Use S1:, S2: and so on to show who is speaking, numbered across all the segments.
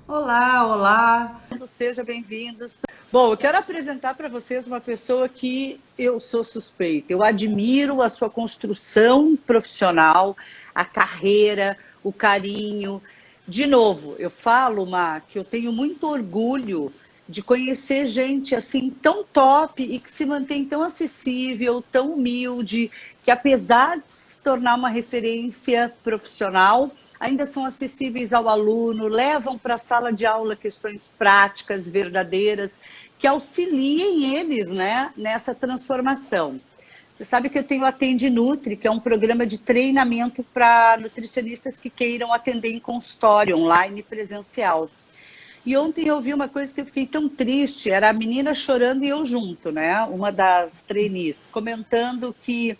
S1: Olá, olá.
S2: Sejam bem-vindos. Bom, eu quero apresentar para vocês uma pessoa que eu sou suspeita. Eu admiro a sua construção profissional, a carreira, o carinho. De novo, eu falo, Má, que eu tenho muito orgulho de conhecer gente assim tão top e que se mantém tão acessível, tão humilde, que apesar de se tornar uma referência profissional, ainda são acessíveis ao aluno, levam para a sala de aula questões práticas, verdadeiras, que auxiliem eles, né, nessa transformação. Você sabe que eu tenho o Atende Nutri, que é um programa de treinamento para nutricionistas que queiram atender em consultório, online e presencial. E ontem eu vi uma coisa que eu fiquei tão triste, era a menina chorando e eu junto, né? Uma das trainees, comentando que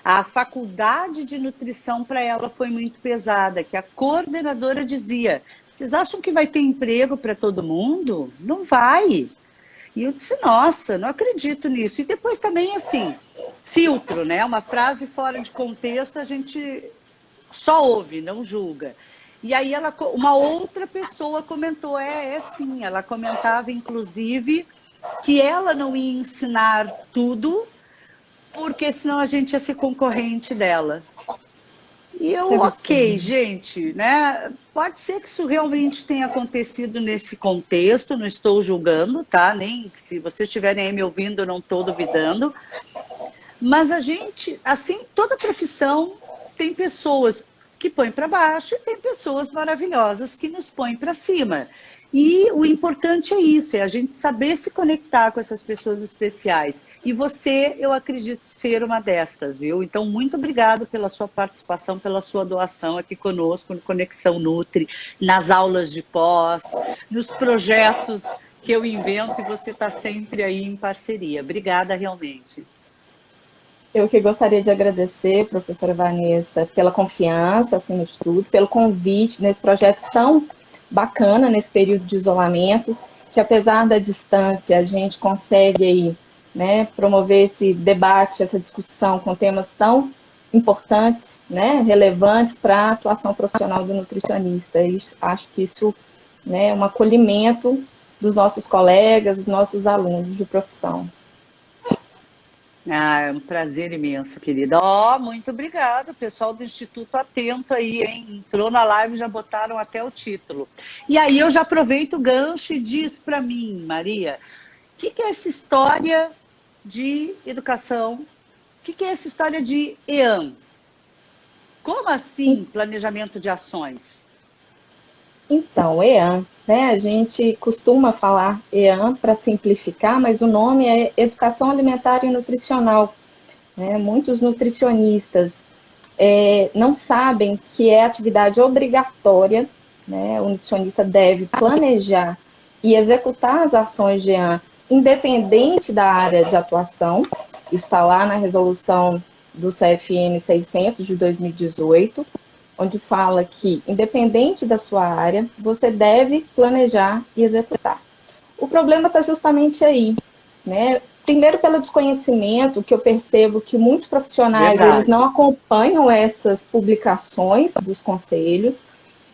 S2: a faculdade de nutrição para ela foi muito pesada, que a coordenadora dizia: vocês acham que vai ter emprego para todo mundo? Não vai. E eu disse: nossa, não acredito nisso. E depois também, assim, filtro, né? Uma frase fora de contexto a gente só ouve, não julga. E aí uma outra pessoa comentou: é sim. Ela comentava, inclusive, que ela não ia ensinar tudo, porque senão a gente ia ser concorrente dela. E eu, ok, gente, né? Pode ser que isso realmente tenha acontecido nesse contexto, não estou julgando, tá? Nem se vocês estiverem aí me ouvindo, eu não estou duvidando. Mas a gente, assim, toda profissão tem pessoas que põem para baixo e tem pessoas maravilhosas que nos põem para cima. E o importante é isso, é a gente saber se conectar com essas pessoas especiais. E você, eu acredito ser uma destas, viu? Então, muito obrigado pela sua participação, pela sua doação aqui conosco no Conexão Nutri, nas aulas de pós, nos projetos que eu invento e você está sempre aí em parceria. Obrigada, realmente.
S3: Eu que gostaria de agradecer, professora Vanessa, pela confiança assim, no estudo, pelo convite nesse projeto tão bacana nesse período de isolamento, que apesar da distância a gente consegue aí, né, promover esse debate, essa discussão com temas tão importantes, né, relevantes para a atuação profissional do nutricionista. E acho que isso, né, é um acolhimento dos nossos colegas, dos nossos alunos de profissão.
S2: Ah, é um prazer imenso, querida. Ó, muito obrigada. O pessoal do Instituto atento aí, hein? Entrou na live e já botaram até o título. E aí eu já aproveito o gancho e diz para mim, Maria, o que é essa história de educação? O que é essa história de EAM? Como assim planejamento de ações?
S3: Então, EAM, né? A gente costuma falar EAM para simplificar, mas o nome é Educação Alimentar e Nutricional. Né? Muitos nutricionistas não sabem que é atividade obrigatória, né? O nutricionista deve planejar e executar as ações de EAM, independente da área de atuação. Isso está lá na resolução do CFN 600 de 2018, onde fala que, independente da sua área, você deve planejar e executar. O problema está justamente aí, né? Primeiro pelo desconhecimento, que eu percebo que muitos profissionais eles não acompanham essas publicações dos conselhos.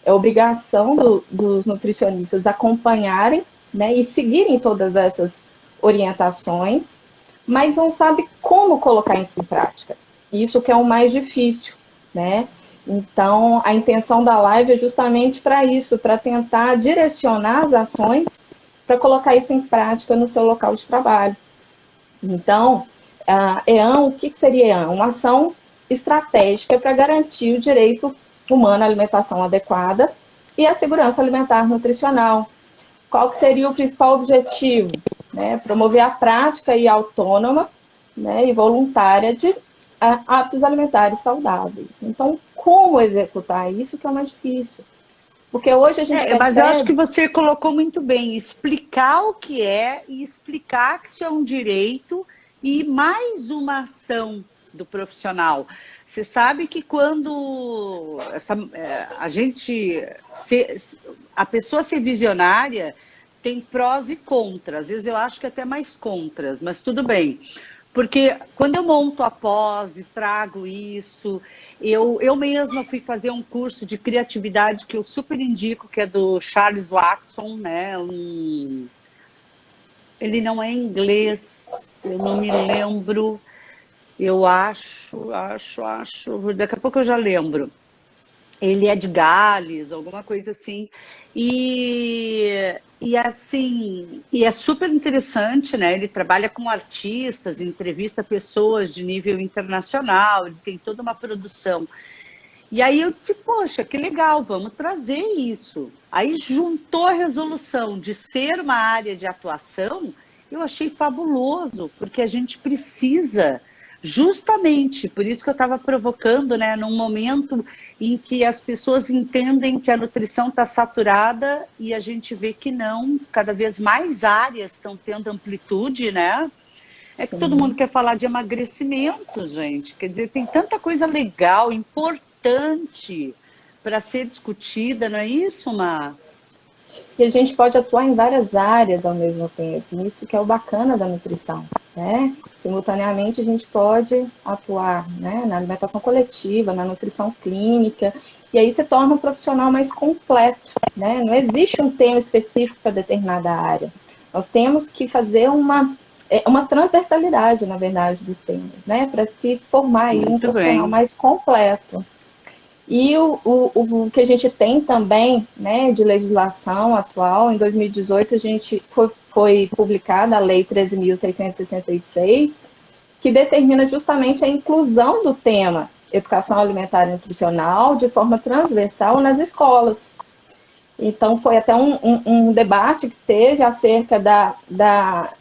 S3: É obrigação dos nutricionistas acompanharem, né, e seguirem todas essas orientações, mas não sabe como colocar isso em prática. Isso que é o mais difícil, né? Então, a intenção da live é justamente para isso, para tentar direcionar as ações para colocar isso em prática no seu local de trabalho. Então, a EAM, o que seria EAM? Uma ação estratégica para garantir o direito humano à alimentação adequada e a segurança alimentar nutricional. Qual que seria o principal objetivo? Né? Promover a prática e autônoma, né, e voluntária de hábitos alimentares saudáveis. Então, como executar isso que é o mais difícil? Porque hoje a gente percebe...
S2: Mas eu acho que você colocou muito bem, explicar o que é e explicar que isso é um direito e mais uma ação do profissional. Você sabe que quando a pessoa ser visionária tem prós e contras, às vezes eu acho que até mais contras, mas tudo bem. Porque quando eu monto a pós e trago isso, eu mesma fui fazer um curso de criatividade que eu super indico, que é do Charles Watson, né? Ele não é inglês, eu não me lembro, eu acho, daqui a pouco eu já lembro. Ele é de Gales, alguma coisa assim. E é super interessante, né? Ele trabalha com artistas, entrevista pessoas de nível internacional, ele tem toda uma produção. E aí eu disse, poxa, que legal, vamos trazer isso. Aí juntou a resolução de ser uma área de atuação, eu achei fabuloso, porque a gente precisa, justamente, por isso que eu estava provocando, né, num momento em que as pessoas entendem que a nutrição está saturada e a gente vê que não, cada vez mais áreas estão tendo amplitude, né? É que todo mundo quer falar de emagrecimento, gente. Quer dizer, tem tanta coisa legal, importante para ser discutida, não é isso, Má?
S3: E a gente pode atuar em várias áreas ao mesmo tempo. Isso que é o bacana da nutrição, né? Simultaneamente, a gente pode atuar, né, na alimentação coletiva, na nutrição clínica, e aí se torna um profissional mais completo, né? Não existe um tema específico para determinada área. Nós temos que fazer uma transversalidade, na verdade, dos temas, né? Para se formar aí um profissional mais completo. E o que a gente tem também, né, de legislação atual, em 2018 a gente foi publicada a Lei 13.666, que determina justamente a inclusão do tema educação alimentar e nutricional de forma transversal nas escolas. Então, foi até um debate que teve acerca da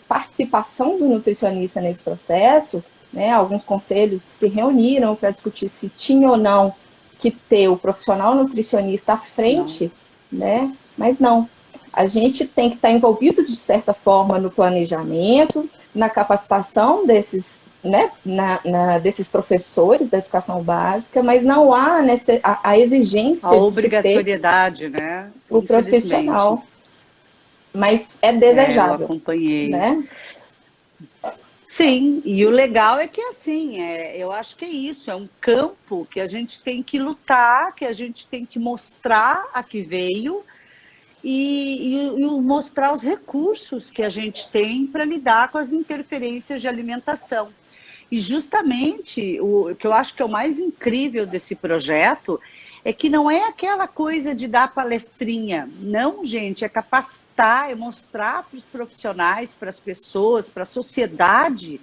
S3: participação do nutricionista nesse processo, né? Alguns conselhos se reuniram para discutir se tinha ou não que ter o profissional nutricionista à frente, né? Mas não. A gente tem que estar envolvido, de certa forma, no planejamento, na capacitação desses, né, desses professores da educação básica, mas não há a exigência
S2: a obrigatoriedade, né?
S3: O profissional. Mas é desejável.
S2: Eu acompanhei.
S3: Né?
S2: Sim, e o legal é que assim, eu acho que é isso, é um campo que a gente tem que lutar, que a gente tem que mostrar a que veio e mostrar os recursos que a gente tem para lidar com as interferências de alimentação. E justamente o que eu acho que é o mais incrível desse projeto é que não é aquela coisa de dar palestrinha. Não, gente, é capacitar, é mostrar para os profissionais, para as pessoas, para a sociedade,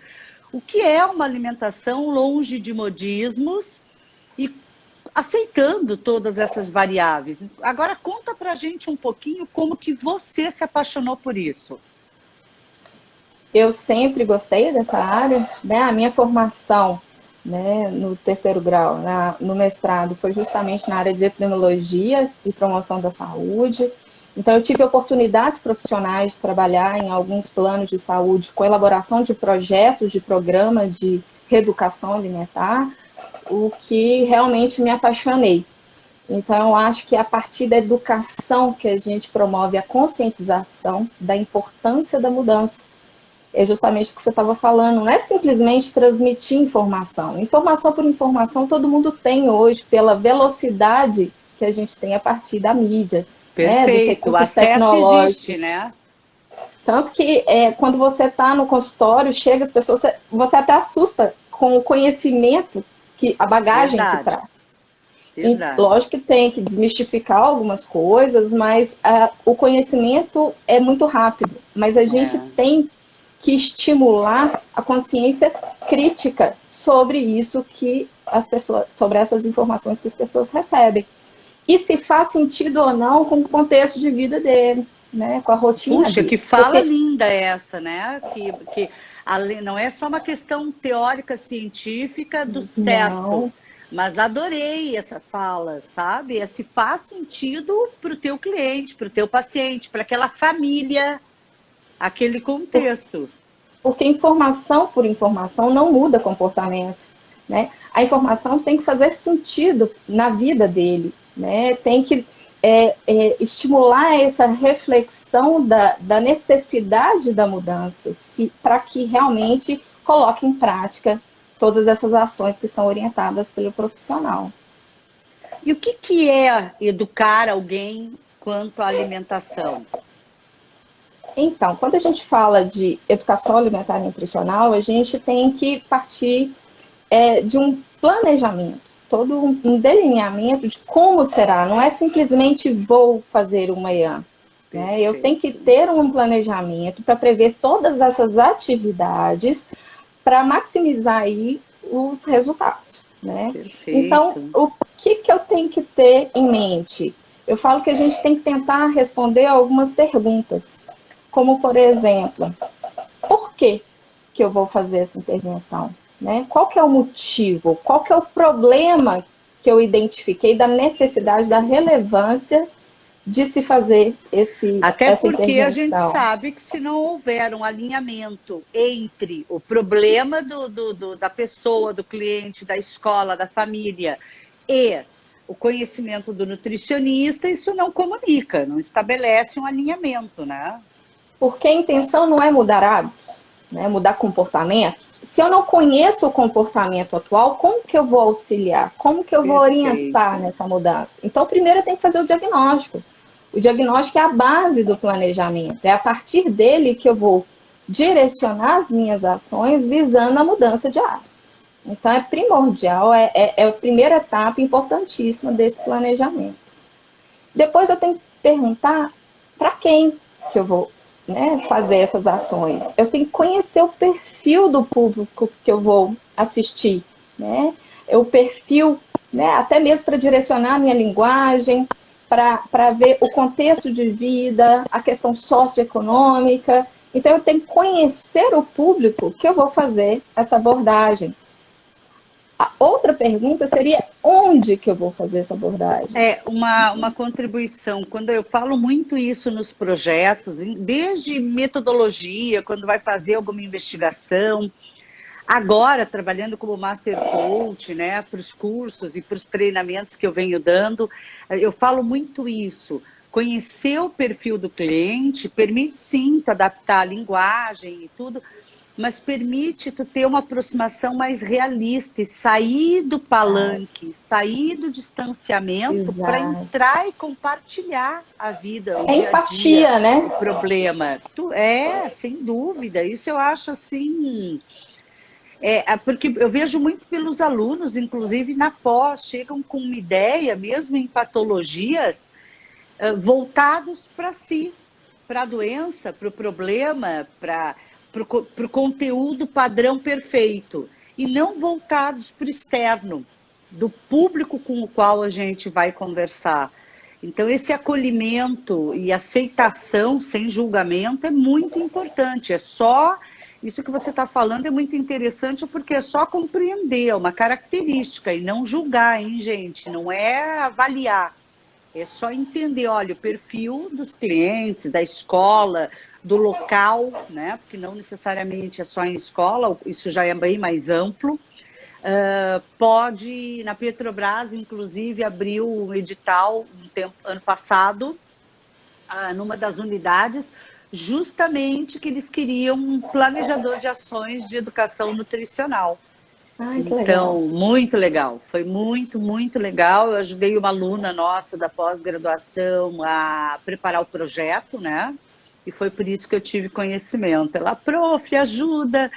S2: o que é uma alimentação longe de modismos e aceitando todas essas variáveis. Agora, conta para a gente um pouquinho como que você se apaixonou por isso.
S3: Eu sempre gostei dessa área, né? A minha formação, né, no terceiro grau, no mestrado, foi justamente na área de epidemiologia e promoção da saúde. Então, eu tive oportunidades profissionais de trabalhar em alguns planos de saúde com elaboração de projetos de programa de reeducação alimentar, o que realmente me apaixonei. Então, eu acho que é a partir da educação que a gente promove a conscientização da importância da mudança. É justamente o que você estava falando, não é simplesmente transmitir informação. Informação por informação todo mundo tem hoje, pela velocidade que a gente tem a partir da mídia.
S2: Perfeito,
S3: né, dos recursos tecnológicos.
S2: Existe, né?
S3: Tanto que quando você está no consultório, chega as pessoas, você até assusta com o conhecimento, a bagagem que traz. E, lógico que tem que desmistificar algumas coisas, mas o conhecimento é muito rápido. Mas a gente tem que estimular a consciência crítica sobre isso que as pessoas, sobre essas informações que as pessoas recebem. E se faz sentido ou não com o contexto de vida dele, né? Com a rotina dele.
S2: Que fala linda essa, né? Que não é só uma questão teórica científica do certo, não. Mas adorei essa fala, sabe? Se faz sentido para o teu cliente, para o teu paciente, para aquela família, aquele contexto.
S3: Porque informação por informação não muda comportamento, né? A informação tem que fazer sentido na vida dele, né? Tem que estimular essa reflexão da necessidade da mudança, para que realmente coloque em prática todas essas ações que são orientadas pelo profissional.
S2: E o que é educar alguém quanto à alimentação?
S3: Então, quando a gente fala de educação alimentar e nutricional, a gente tem que partir de um planejamento, todo um delineamento de como será. Não é simplesmente vou fazer uma EAN. Né? Eu tenho que ter um planejamento para prever todas essas atividades para maximizar aí os resultados. Né? Então, o que eu tenho que ter em mente? Eu falo que a gente tem que tentar responder algumas perguntas, como, por exemplo, por que eu vou fazer essa intervenção? Né? Qual que é o motivo? Qual que é o problema que eu identifiquei da necessidade, da relevância de se fazer essa intervenção?
S2: Até porque a gente sabe que se não houver um alinhamento entre o problema da pessoa, do cliente, da escola, da família e o conhecimento do nutricionista, isso não comunica, não estabelece um alinhamento, né?
S3: Porque a intenção não é mudar hábitos, né? Mudar comportamento. Se eu não conheço o comportamento atual, como que eu vou auxiliar? Como que eu vou orientar nessa mudança? Então, primeiro eu tenho que fazer o diagnóstico. O diagnóstico é a base do planejamento. É a partir dele que eu vou direcionar as minhas ações visando a mudança de hábitos. Então, é primordial, é a primeira etapa importantíssima desse planejamento. Depois eu tenho que perguntar para quem que eu vou, né, fazer essas ações. Eu tenho que conhecer o perfil do público que eu vou assistir, né? O perfil, né, até mesmo para direcionar a minha linguagem, para ver o contexto de vida, a questão socioeconômica. Então, eu tenho que conhecer o público que eu vou fazer essa abordagem. A outra pergunta seria onde que eu vou fazer essa abordagem?
S2: É uma contribuição. Quando eu falo muito isso nos projetos, desde metodologia, quando vai fazer alguma investigação, agora trabalhando como Master Coach, né, para os cursos e para os treinamentos que eu venho dando, eu falo muito isso. Conhecer o perfil do cliente permite sim tu adaptar a linguagem e tudo, mas permite tu ter uma aproximação mais realista e sair do palanque, sair do distanciamento para entrar e compartilhar a vida. O dia a dia,
S3: empatia, né?
S2: O problema. Sem dúvida. Isso eu acho assim. Porque eu vejo muito pelos alunos, inclusive na pós, chegam com uma ideia, mesmo em patologias, voltados para si, para a doença, para o problema, para o conteúdo padrão perfeito, e não voltados para o externo, do público com o qual a gente vai conversar. Então, esse acolhimento e aceitação sem julgamento é muito importante. Isso que você está falando é muito interessante, porque é só compreender, é uma característica, e não julgar, hein, gente? Não é avaliar, é só entender, olha, o perfil dos clientes, da escola, do local, né? Porque não necessariamente é só em escola, isso já é bem mais amplo. Na Petrobras, inclusive, abriu um edital ano passado, numa das unidades, justamente que eles queriam um planejador de ações de educação nutricional. Então, muito legal. Foi muito, muito legal. Eu ajudei uma aluna nossa da pós-graduação a preparar o projeto, né? E foi por isso que eu tive conhecimento. Ela, prof, ajuda.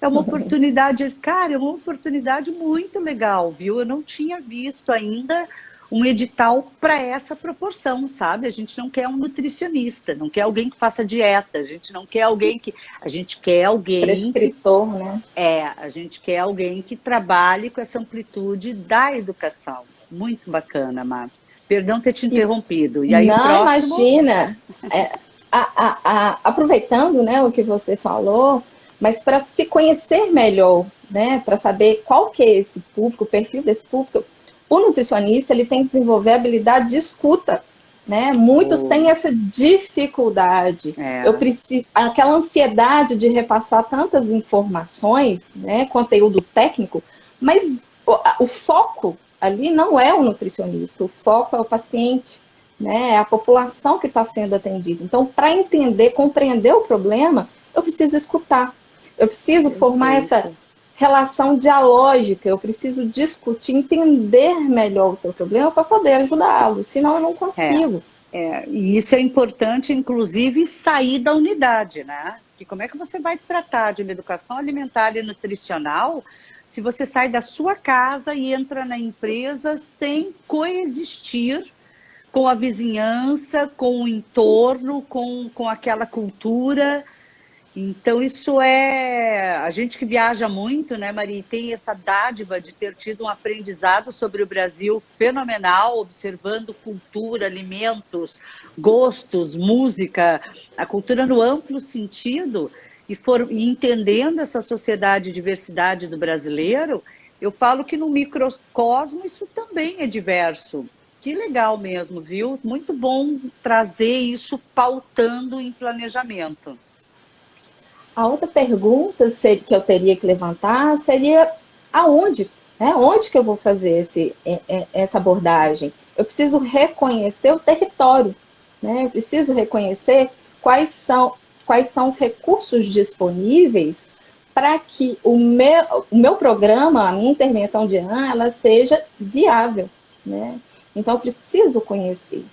S2: É uma oportunidade, cara, é uma oportunidade muito legal, viu? Eu não tinha visto ainda um edital para essa proporção, sabe? A gente não quer um nutricionista, não quer alguém que faça dieta, a gente não quer alguém que... A gente quer alguém...
S3: Prescritor, né?
S2: A gente quer alguém que trabalhe com essa amplitude da educação. Muito bacana, Mar. Perdão ter te interrompido. E aí,
S3: não, próximo... imagina. Aproveitando, né, o que você falou, mas para se conhecer melhor, né, para saber qual que é esse público, o perfil desse público, o nutricionista ele tem que desenvolver a habilidade de escuta, né? Muitos têm essa dificuldade. Eu preciso, aquela ansiedade de repassar tantas informações, né, conteúdo técnico, mas o foco ali não é o nutricionista, o foco é o paciente, né? É a população que está sendo atendida. Então, para entender, compreender o problema, eu preciso escutar. Eu preciso formar essa relação dialógica, eu preciso discutir, entender melhor o seu problema para poder ajudá-lo, senão eu não consigo.
S2: E isso é importante, inclusive, sair da unidade, né? Porque como é que você vai tratar de uma educação alimentar e nutricional se você sai da sua casa e entra na empresa sem coexistir com a vizinhança, com o entorno, com aquela cultura? Então, isso é... A gente que viaja muito, né, Maria, tem essa dádiva de ter tido um aprendizado sobre o Brasil fenomenal, observando cultura, alimentos, gostos, música, a cultura no amplo sentido, e entendendo essa sociedade e diversidade do brasileiro, eu falo que no microcosmo isso também é diverso. Que legal mesmo, viu? Muito bom trazer isso pautando em planejamento.
S3: A outra pergunta que eu teria que levantar seria aonde, né? Onde que eu vou fazer essa abordagem? Eu preciso reconhecer o território, né? Eu preciso reconhecer quais são os recursos disponíveis para que o meu programa, a minha intervenção de EAN, ela seja viável, né? Então, eu preciso conhecer.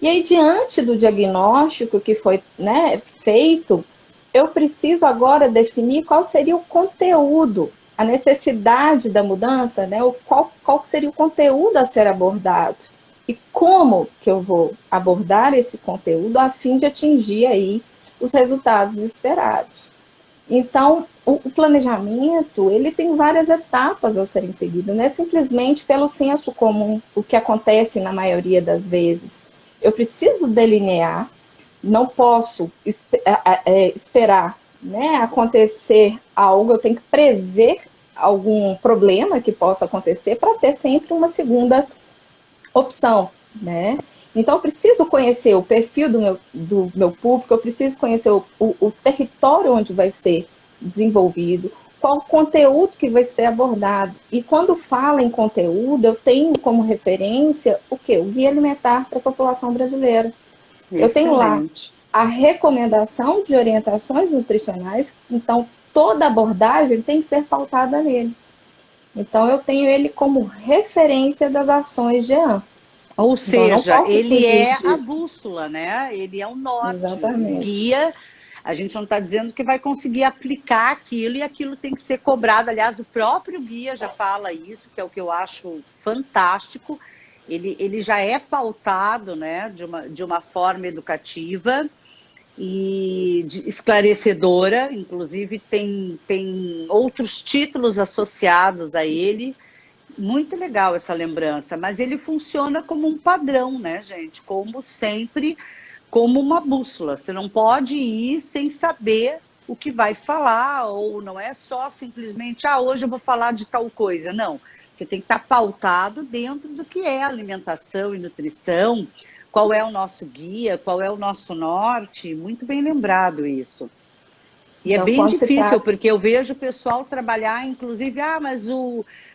S3: E aí, diante do diagnóstico que foi, né, feito, eu preciso agora definir qual seria o conteúdo, a necessidade da mudança, né? Qual seria o conteúdo a ser abordado e como que eu vou abordar esse conteúdo a fim de atingir aí os resultados esperados. Então, o planejamento, ele tem várias etapas a serem seguidas, não é simplesmente pelo senso comum, o que acontece na maioria das vezes. Eu preciso delinear, não posso esperar, né, acontecer algo, eu tenho que prever algum problema que possa acontecer para ter sempre uma segunda opção, né? Então, eu preciso conhecer o perfil do meu público, eu preciso conhecer o território onde vai ser desenvolvido, qual o conteúdo que vai ser abordado. E quando fala em conteúdo, eu tenho como referência o quê? O Guia Alimentar para a População Brasileira.
S2: Excelente.
S3: Eu tenho lá a recomendação de orientações nutricionais, então toda abordagem tem que ser pautada nele. Então, eu tenho ele como referência das ações de EAN.
S2: Ou seja, ele é a bússola, né? Ele é o norte.
S3: Exatamente.
S2: O guia, a gente não está dizendo que vai conseguir aplicar aquilo e aquilo tem que ser cobrado. Aliás, o próprio guia já fala isso, que é o que eu acho fantástico. Ele já é pautado, né, de uma forma educativa e esclarecedora. Inclusive, tem outros títulos associados a ele. Muito legal essa lembrança, mas ele funciona como um padrão, né, gente? Como sempre, como uma bússola. Você não pode ir sem saber o que vai falar, ou não é só simplesmente, hoje eu vou falar de tal coisa. Não, você tem que estar pautado dentro do que é alimentação e nutrição, qual é o nosso guia, qual é o nosso norte. Muito bem lembrado isso. E então, é bem difícil, porque eu vejo o pessoal trabalhar, inclusive, mas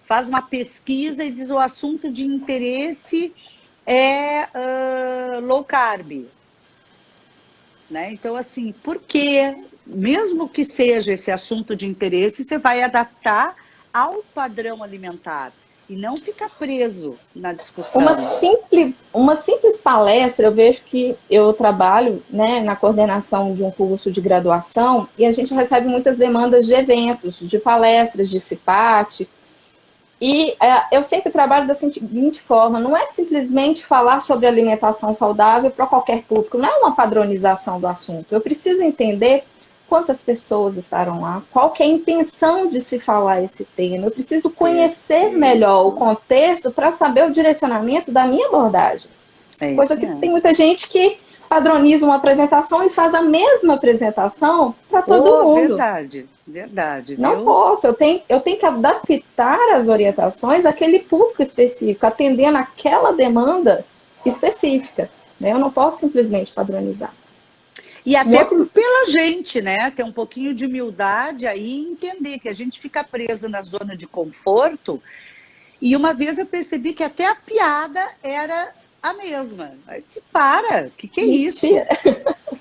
S2: faz uma pesquisa e diz o assunto de interesse é low carb. Né? Então, assim, por quê? Mesmo que seja esse assunto de interesse, você vai adaptar ao padrão alimentar e não ficar preso na discussão.
S3: Uma simples palestra, eu vejo que eu trabalho, né, na coordenação de um curso de graduação e a gente recebe muitas demandas de eventos, de palestras, de CIPAT. E eu sempre trabalho da seguinte forma, não é simplesmente falar sobre alimentação saudável para qualquer público, não é uma padronização do assunto. Eu preciso entender quantas pessoas estarão lá, qual que é a intenção de se falar esse tema. Eu preciso conhecer melhor o contexto para saber o direcionamento da minha abordagem. Coisa que tem muita gente que padroniza uma apresentação e faz a mesma apresentação para todo mundo.
S2: Verdade.
S3: Não
S2: viu?
S3: Posso, eu tenho que adaptar as orientações àquele público específico, atendendo aquela demanda específica. Né? Eu não posso simplesmente padronizar.
S2: E até pela gente, né? Ter um pouquinho de humildade aí e entender que a gente fica preso na zona de conforto. E uma vez eu percebi que até a piada era a mesma. Aí eu disse, o que é isso?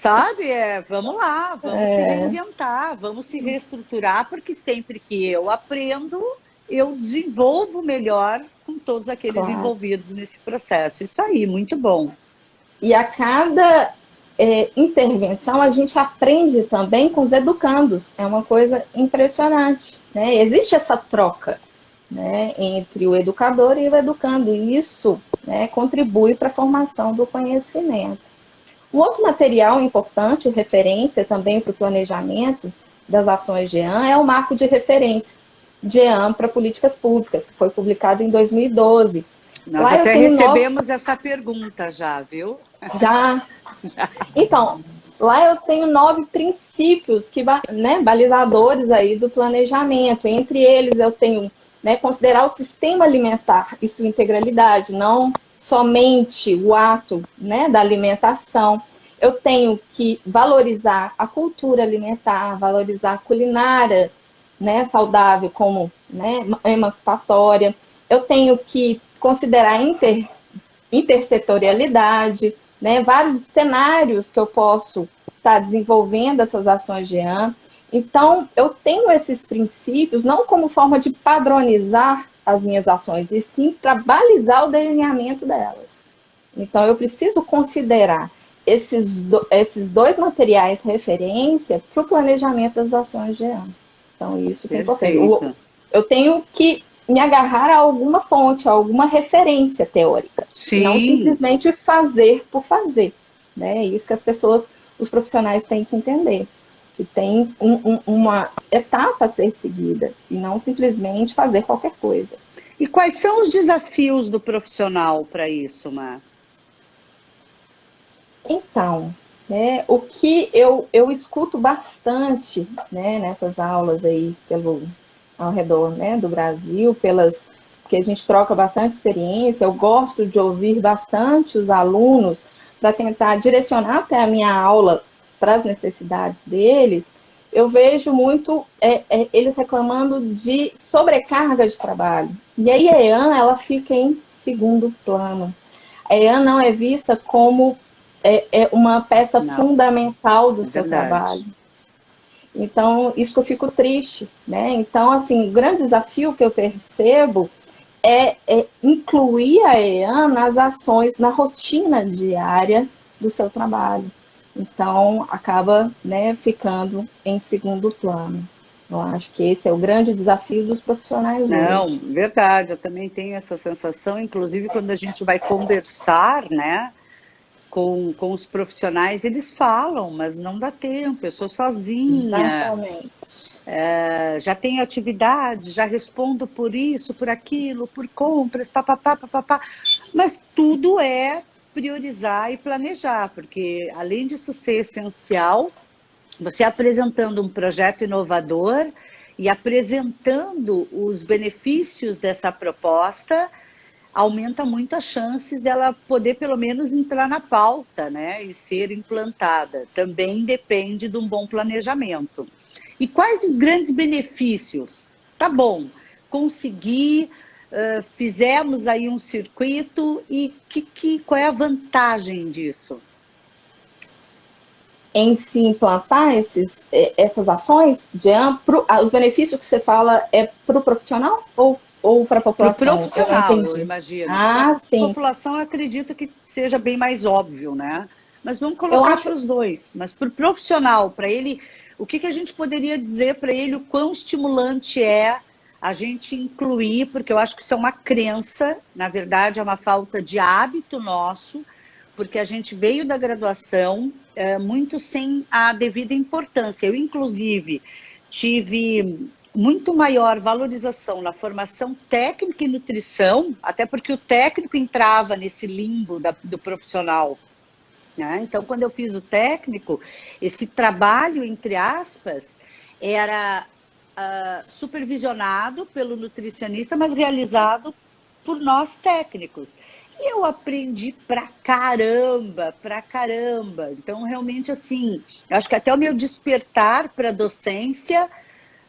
S2: Sabe? Vamos lá, vamos se reinventar, vamos se reestruturar, porque sempre que eu aprendo, eu desenvolvo melhor com todos aqueles envolvidos nesse processo. Isso aí, muito bom.
S3: E a cada intervenção, a gente aprende também com os educandos. É uma coisa impressionante, né? Existe essa troca, né, entre o educador e o educando, e isso, né, contribui para a formação do conhecimento. Um outro material importante, referência também para o planejamento das ações GEAN, é o Marco de Referência GEAN para Políticas Públicas, que foi publicado em 2012.
S2: Nós lá até recebemos essa pergunta já, viu?
S3: Já. Então, lá eu tenho 9 princípios que, né, balizadores aí do planejamento. Entre eles eu tenho, né, considerar o sistema alimentar e sua integralidade, não somente o ato, né, da alimentação. Eu tenho que valorizar a cultura alimentar, valorizar a culinária, né, saudável como, né, emancipatória. Eu tenho que considerar intersetorialidade, né, vários cenários que eu posso estar desenvolvendo essas ações GEAN. Então, eu tenho esses princípios não como forma de padronizar as minhas ações, e sim para balizar o delineamento delas. Então, eu preciso considerar esses 2 materiais referência para o planejamento das ações GEAN. Então, isso que é importante. Eu tenho que me agarrar a alguma fonte, a alguma referência teórica.
S2: Sim.
S3: Não simplesmente fazer por fazer. Né? É isso que as pessoas, os profissionais têm que entender. Que tem uma etapa a ser seguida, e não simplesmente fazer qualquer coisa.
S2: E quais são os desafios do profissional para isso, Mar?
S3: Então, né, o que eu escuto bastante, né, nessas aulas aí ao redor, né, do Brasil, porque a gente troca bastante experiência, eu gosto de ouvir bastante os alunos para tentar direcionar até a minha aula para as necessidades deles. Eu vejo muito eles reclamando de sobrecarga de trabalho. E aí a EAN, ela fica em segundo plano. A EAN não é vista como uma peça fundamental do seu trabalho. Então, isso que eu fico triste, né? Então, assim, o grande desafio que eu percebo é incluir a EAN nas ações, na rotina diária do seu trabalho. Então, acaba, né, ficando em segundo plano. Eu acho que esse é o grande desafio dos profissionais hoje.
S2: Não, verdade, eu também tenho essa sensação, inclusive quando a gente vai conversar, né, com os profissionais, eles falam, mas não dá tempo, eu sou sozinha.
S3: Exatamente.
S2: Já tenho atividade, já respondo por isso, por aquilo, por compras, papapá, papapá. Mas tudo é priorizar e planejar, porque além disso ser essencial, você apresentando um projeto inovador e apresentando os benefícios dessa proposta, aumenta muito as chances dela poder pelo menos entrar na pauta, né, e ser implantada. Também depende de um bom planejamento. E quais os grandes benefícios? Tá bom, consegui, fizemos aí um circuito e qual é a vantagem disso?
S3: Em se implantar essas ações, os benefícios que você fala é para o profissional ou para a população?
S2: Para o profissional, eu imagino.
S3: Ah, sim.
S2: Para a população, eu acredito que seja bem mais óbvio, né? Mas vamos colocar para os dois. Mas para o profissional, para ele, o que a gente poderia dizer para ele, o quão estimulante é a gente incluir, porque eu acho que isso é uma crença, na verdade é uma falta de hábito nosso, porque a gente veio da graduação muito sem a devida importância. Eu, inclusive, tive muito maior valorização na formação técnica e nutrição, até porque o técnico entrava nesse limbo do profissional. Né? Então, quando eu fiz o técnico, esse trabalho, entre aspas, era supervisionado pelo nutricionista, mas realizado por nós técnicos. E eu aprendi pra caramba. Então, realmente, assim, acho que até o meu despertar para a docência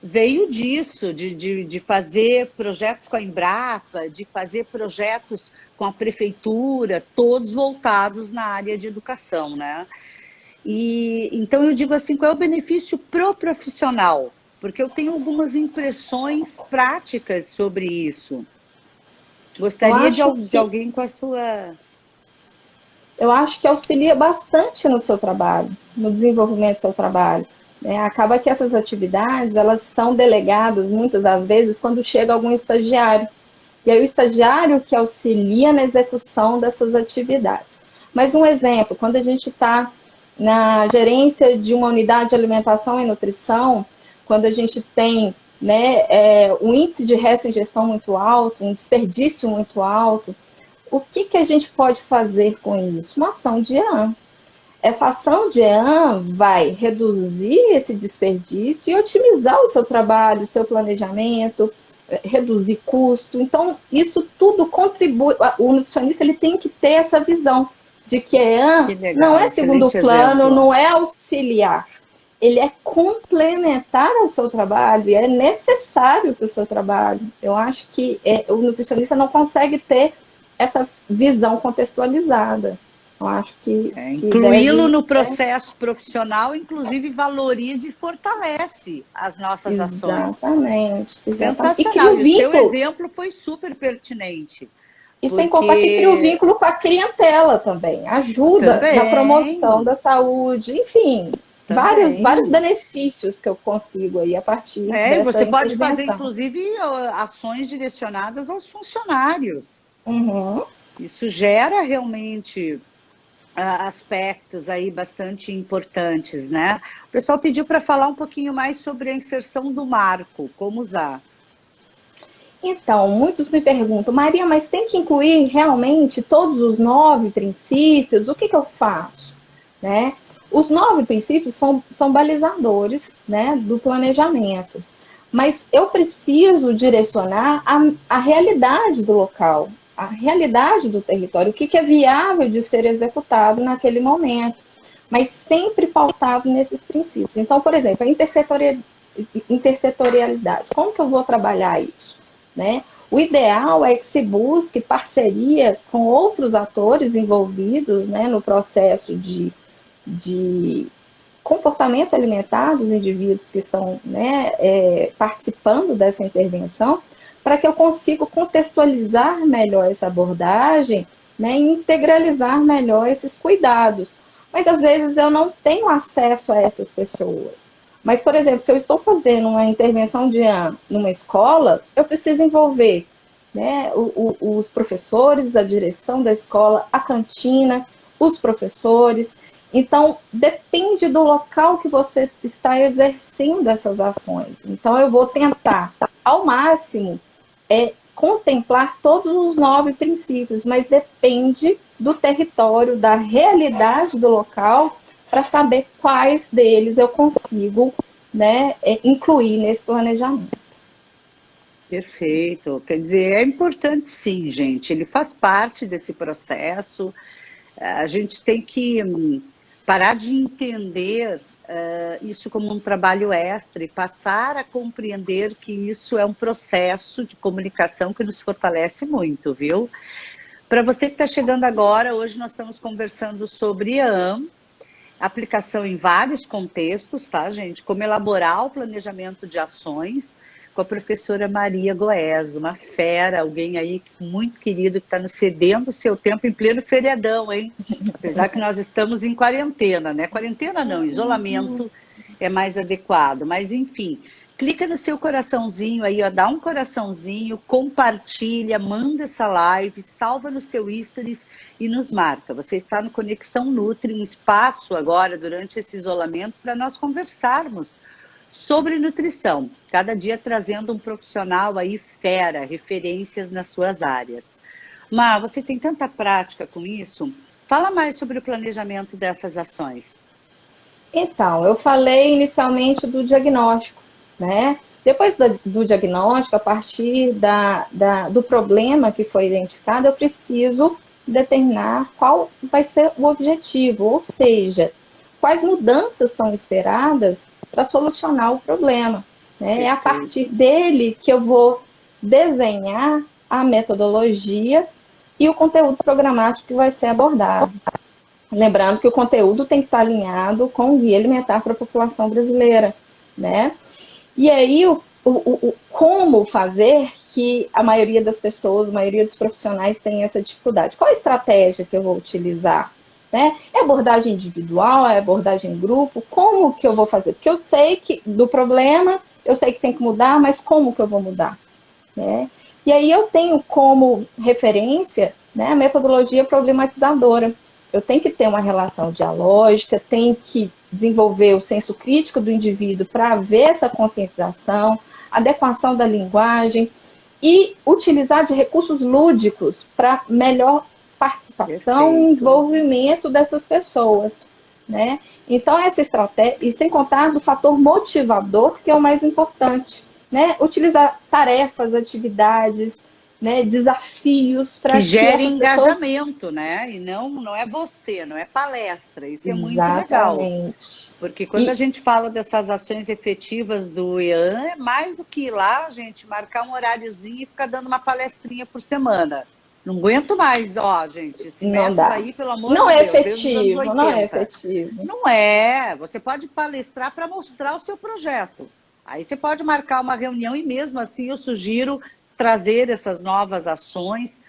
S2: veio disso, de fazer projetos com a Embrapa, de fazer projetos com a prefeitura, todos voltados na área de educação, né? E então eu digo assim, qual é o benefício pro profissional? Porque eu tenho algumas impressões práticas sobre isso.
S3: Eu
S2: Gostaria
S3: acho
S2: de
S3: que
S2: alguém com a sua...
S3: eu acho que auxilia bastante no seu trabalho, no desenvolvimento do seu trabalho. Né? Acaba que essas atividades, elas são delegadas muitas das vezes quando chega algum estagiário. E aí o estagiário que auxilia na execução dessas atividades. Mas um exemplo, quando a gente está na gerência de uma unidade de alimentação e nutrição, quando a gente tem, né, um índice de resta e ingestão muito alto, um desperdício muito alto, o que, que a gente pode fazer com isso? Uma ação de EAM. Essa ação de EAM vai reduzir esse desperdício e otimizar o seu trabalho, o seu planejamento, reduzir custo. Então, isso tudo contribui. O nutricionista ele tem que ter essa visão de que EAM
S2: Que legal,
S3: não é segundo plano,
S2: exemplo.
S3: não é auxiliar. Ele é complementar ao seu trabalho e é necessário para o seu trabalho. Eu acho que o nutricionista não consegue ter essa visão contextualizada. Eu acho que
S2: Incluí-lo
S3: deve,
S2: no processo profissional, inclusive valoriza e fortalece as nossas ações.
S3: exatamente. E cria
S2: Sensacional.
S3: um
S2: E o seu
S3: vínculo.
S2: exemplo foi super pertinente.
S3: E sem contar que cria um
S2: Porque
S3: vínculo com a clientela também. Ajuda na promoção
S2: também,
S3: da saúde. Enfim, vários
S2: também.
S3: benefícios que eu consigo aí a partir
S2: E
S3: dessa
S2: você pode fazer,
S3: intervenção.
S2: inclusive, ações direcionadas aos funcionários.
S3: Uhum.
S2: Isso gera realmente aspectos aí bastante importantes, né? O pessoal pediu para falar um pouquinho mais sobre a inserção do marco, como usar.
S3: Então, muitos me perguntam, Maria, mas tem que incluir realmente todos os 9 princípios? O que, que eu faço? Né? Os 9 princípios são balizadores, né, do planejamento. Mas eu preciso direcionar a realidade do local, a realidade do território, o que, que é viável de ser executado naquele momento, mas sempre pautado nesses princípios. Então, por exemplo, a intersetorialidade. Como que eu vou trabalhar isso? Né? O ideal é que se busque parceria com outros atores envolvidos, né, no processo de comportamento alimentar dos indivíduos que estão, né, participando dessa intervenção, para que eu consiga contextualizar melhor essa abordagem, né, e integralizar melhor esses cuidados. Mas às vezes eu não tenho acesso a essas pessoas. Mas, por exemplo, se eu estou fazendo uma intervenção de EAM numa escola, eu preciso envolver, né, os professores, a direção da escola, a cantina, os professores. Então, depende do local que você está exercendo essas ações. Então, eu vou tentar, ao máximo, contemplar todos os 9 princípios, mas depende do território, da realidade do local, para saber quais deles eu consigo, né, incluir nesse planejamento.
S2: Perfeito. Quer dizer, é importante sim, gente. Ele faz parte desse processo. A gente tem que parar de entender isso como um trabalho extra e passar a compreender que isso é um processo de comunicação que nos fortalece muito, viu? Para você que está chegando agora, hoje nós estamos conversando sobre EAM, aplicação em vários contextos, tá, gente? Como elaborar o planejamento de ações com a professora Maria Goes, uma fera, alguém aí muito querido que está nos cedendo o seu tempo em pleno feriadão, hein? Apesar que nós estamos em quarentena, né? Quarentena não, isolamento é mais adequado, mas enfim, clica no seu coraçãozinho aí, ó, dá um coraçãozinho, compartilha, manda essa live, salva no seu stories e nos marca. Você está no Conexão Nutri, um espaço agora, durante esse isolamento, para nós conversarmos sobre nutrição. Cada dia trazendo um profissional aí fera, referências nas suas áreas. Má, você tem tanta prática com isso? Fala mais sobre o planejamento dessas ações.
S3: Então, eu falei inicialmente do diagnóstico, né? Depois do diagnóstico, a partir do problema que foi identificado, eu preciso determinar qual vai ser o objetivo, ou seja, quais mudanças são esperadas para solucionar o problema. Né? É a partir dele que eu vou desenhar a metodologia e o conteúdo programático que vai ser abordado. Lembrando que o conteúdo tem que estar alinhado com o Guia Alimentar para a população brasileira, né? E aí, como fazer que a maioria das pessoas, a maioria dos profissionais tem essa dificuldade? Qual a estratégia que eu vou utilizar? Né? É abordagem individual, é abordagem em grupo? Como que eu vou fazer? Porque eu sei que do problema, eu sei que tem que mudar, mas como que eu vou mudar? Né? E aí eu tenho como referência, né, a metodologia problematizadora. Eu tenho que ter uma relação dialógica, tenho que desenvolver o senso crítico do indivíduo para ver essa conscientização, adequação da linguagem e utilizar de recursos lúdicos para melhor participação e envolvimento dessas pessoas, né? Então, essa estratégia, e sem contar do fator motivador, que é o mais importante, né? Utilizar tarefas, atividades, né? Desafios para
S2: que gere engajamento, pessoas... né? E não é você, não é palestra. Isso é muito legal. Porque quando a gente fala dessas ações efetivas do EAN, é mais do que ir lá, gente, marcar um horáriozinho e ficar dando uma palestrinha por semana. Não aguento mais, ó, gente, esse método aí, pelo amor de Deus.
S3: Não é efetivo, não é efetivo.
S2: Não é, você pode palestrar para mostrar o seu projeto. Aí você pode marcar uma reunião e mesmo assim eu sugiro trazer essas novas ações,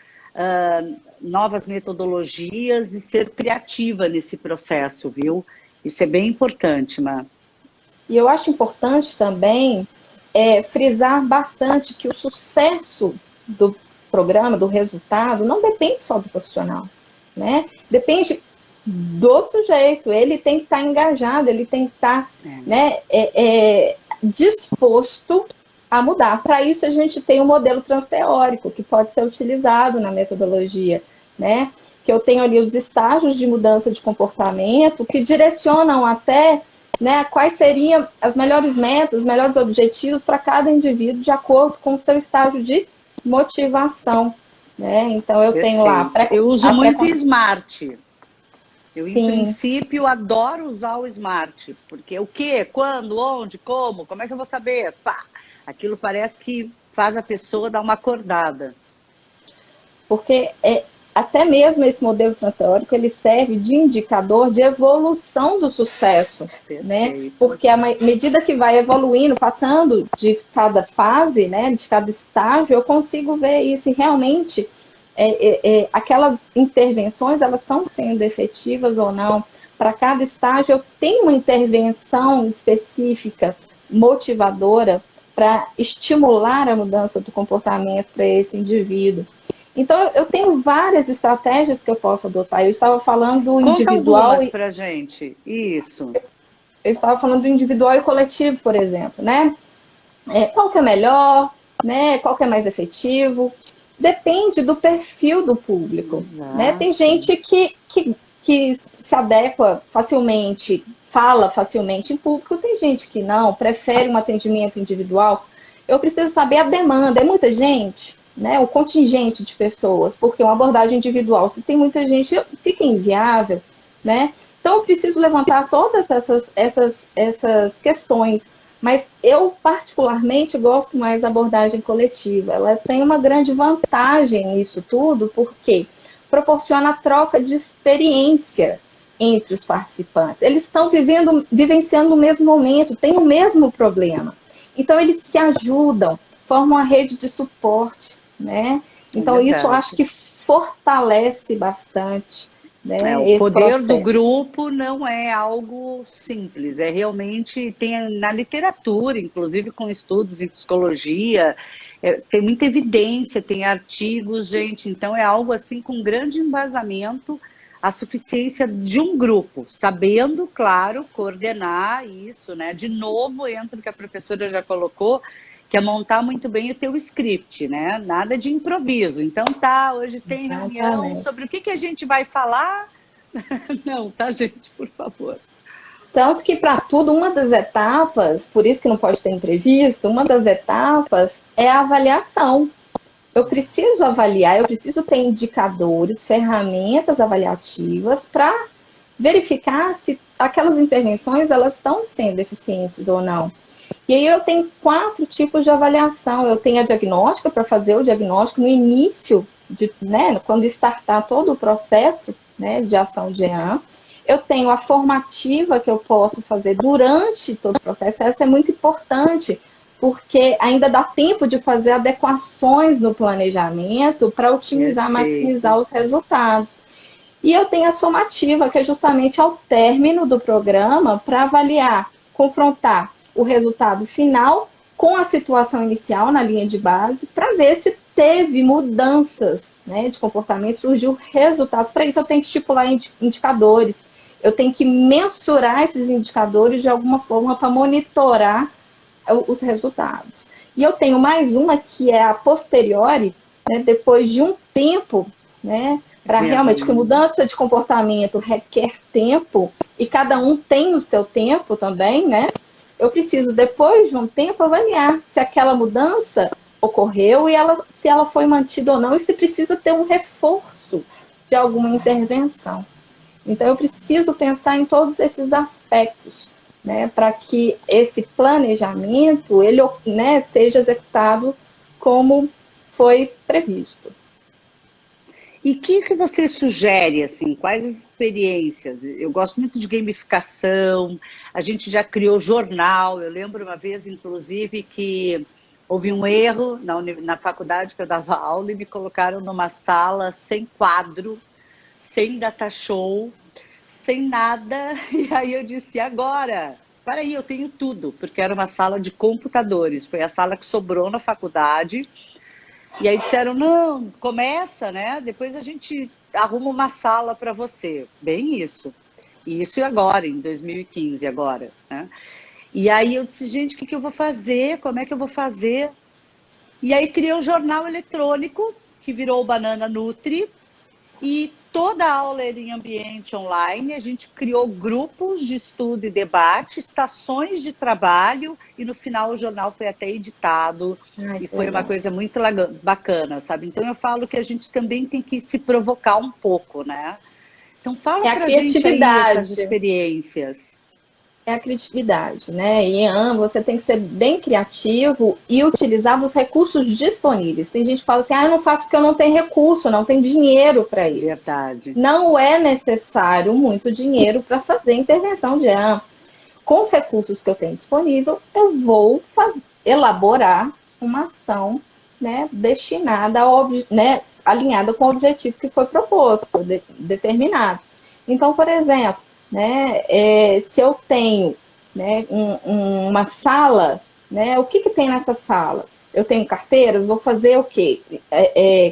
S2: novas metodologias e ser criativa nesse processo, viu? Isso é bem importante, Má.
S3: E eu acho importante também frisar bastante que o sucesso do programa, do resultado, não depende só do profissional, né? Depende do sujeito, ele tem que estar engajado, ele tem que estar né, disposto a mudar. Para isso, a gente tem um modelo transteórico, que pode ser utilizado na metodologia, né? Que eu tenho ali os estágios de mudança de comportamento, que direcionam até né, quais seriam as melhores metas, os melhores objetivos para cada indivíduo, de acordo com o seu estágio de motivação, né? Então eu tenho lá...
S2: Eu uso muito SMART. Eu, em princípio, adoro usar o SMART, porque o quê, quando, onde, como é que eu vou saber? Pá! Aquilo parece que faz a pessoa dar uma acordada.
S3: Porque até mesmo esse modelo transteórico, ele serve de indicador de evolução do sucesso, né? Porque à medida que vai evoluindo, passando de cada fase, né, de cada estágio, eu consigo ver isso e realmente aquelas intervenções, elas estão sendo efetivas ou não. Para cada estágio, eu tenho uma intervenção específica, motivadora, para estimular a mudança do comportamento para esse indivíduo. Então, eu tenho várias estratégias que eu posso adotar. Eu estava falando do individual...
S2: Conta para a gente, isso.
S3: Eu estava falando do individual e coletivo, por exemplo, né? Qual que é melhor, né? Qual que é mais efetivo? Depende do perfil do público, né? Tem gente que se adequa facilmente, fala facilmente em público, tem gente que não, prefere um atendimento individual. Eu preciso saber a demanda, é muita gente... né, o contingente de pessoas, porque uma abordagem individual, se tem muita gente, fica inviável, né? Então, eu preciso levantar todas essas questões, mas eu, particularmente, gosto mais da abordagem coletiva. Ela tem uma grande vantagem nisso tudo, porque proporciona a troca de experiência entre os participantes. Eles estão vivenciando o mesmo momento, têm o mesmo problema. Então, eles se ajudam, formam uma rede de suporte, né? Então, isso eu acho que fortalece bastante, né,
S2: o
S3: esse
S2: poder
S3: processo.
S2: do grupo não é algo simples, realmente, tem na literatura, inclusive com estudos em psicologia, tem muita evidência, tem artigos, gente, então é algo assim com grande embasamento, a suficiência de um grupo, sabendo, claro, coordenar isso, né? De novo, entra o que a professora já colocou, que é montar muito bem o teu script, né? Nada de improviso. Então tá, hoje tem reunião sobre o que a gente vai falar. Não, tá, gente, por favor.
S3: Tanto que para tudo, uma das etapas, por isso que não pode ter imprevisto, uma das etapas é a avaliação. Eu preciso avaliar, eu preciso ter indicadores, ferramentas avaliativas para verificar se aquelas intervenções elas estão sendo eficientes ou não. E aí eu tenho 4 tipos de avaliação. Eu tenho a diagnóstica, para fazer o diagnóstico no início, né, quando startar todo o processo, né, de ação de EAN. Eu tenho a formativa que eu posso fazer durante todo o processo. Essa é muito importante, porque ainda dá tempo de fazer adequações no planejamento para otimizar, maximizar os resultados. E eu tenho a somativa, que é justamente ao término do programa, para avaliar, confrontar o resultado final com a situação inicial na linha de base, para ver se teve mudanças, né, de comportamento, surgiu resultados. Para isso eu tenho que estipular indicadores, eu tenho que mensurar esses indicadores de alguma forma para monitorar os resultados. E eu tenho mais uma que é a posteriori, né, depois de um tempo, né, para realmente, porque mudança de comportamento requer tempo, e cada um tem o seu tempo também, né? Eu preciso, depois de um tempo, avaliar se aquela mudança ocorreu e se ela foi mantida ou não, e se precisa ter um reforço de alguma intervenção. Então, eu preciso pensar em todos esses aspectos, né, para que esse planejamento ele, né, seja executado como foi previsto.
S2: E o que você sugere, assim, quais as experiências? Eu gosto muito de gamificação, a gente já criou jornal, eu lembro uma vez, inclusive, que houve um erro na faculdade que eu dava aula e me colocaram numa sala sem quadro, sem data show, sem nada, e aí eu disse, agora? Peraí, eu tenho tudo, porque era uma sala de computadores, foi a sala que sobrou na faculdade. E aí disseram, não, começa, né? Depois a gente arruma uma sala para você. Bem isso. E isso agora, em 2015, agora, né? E aí eu disse, gente, o que eu vou fazer? Como é que eu vou fazer? E aí criei um jornal eletrônico, que virou o Banana Nutri, e toda a aula era em ambiente online, a gente criou grupos de estudo e debate, estações de trabalho, e no final o jornal foi até editado, e foi uma coisa muito bacana, sabe? Então eu falo que a gente também tem que se provocar um pouco, né? Então fala pra gente aí essas experiências.
S3: É a criatividade, né? E você tem que ser bem criativo e utilizar os recursos disponíveis. Tem gente que fala assim, eu não faço porque eu não tenho recurso, não tenho dinheiro para isso.
S2: Verdade.
S3: Não é necessário muito dinheiro para fazer intervenção de Com os recursos que eu tenho disponível, eu vou elaborar uma ação, né, destinada, né, alinhada com o objetivo que foi proposto, determinado. Então, por exemplo, né, se eu tenho, né, uma sala, né, o que tem nessa sala? Eu tenho carteiras, vou fazer o quê?